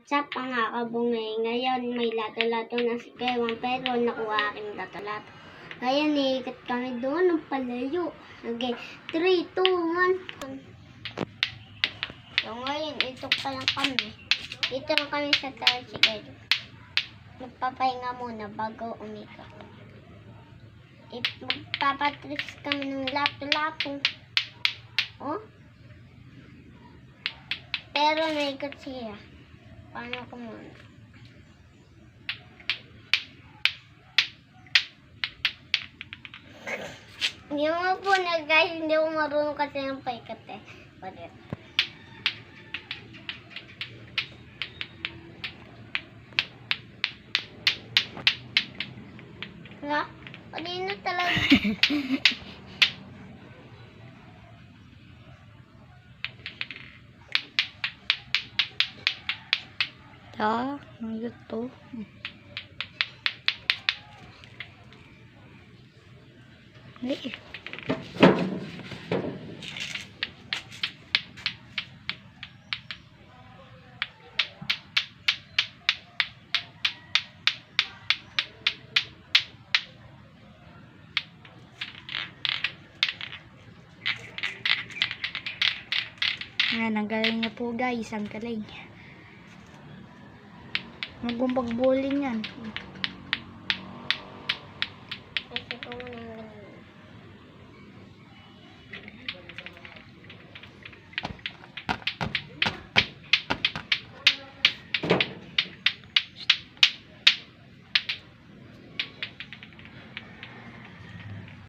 Sa pangakabungay. Ngayon, may lato-lato na si Kewang, pero nakuha aking lato-lato. Ngayon, iikot kami doon ng palayo. Okay, 3, 2, 1. So, ngayon, ito pa lang kami. Dito lang kami sa tricycle. Magpapahinga muna bago umikot. Magpapatris kami ng lato-lato. Oh? Pero naikot siya. Paano ko muna? Hindi mo po na guys, hindi ko marunong kasi ng paikat eh. Palit. Nga? Kanina talaga. Ang ito. Hindi. Yan, ang galing niya po guys, ang galing. Magumpag bowling yan.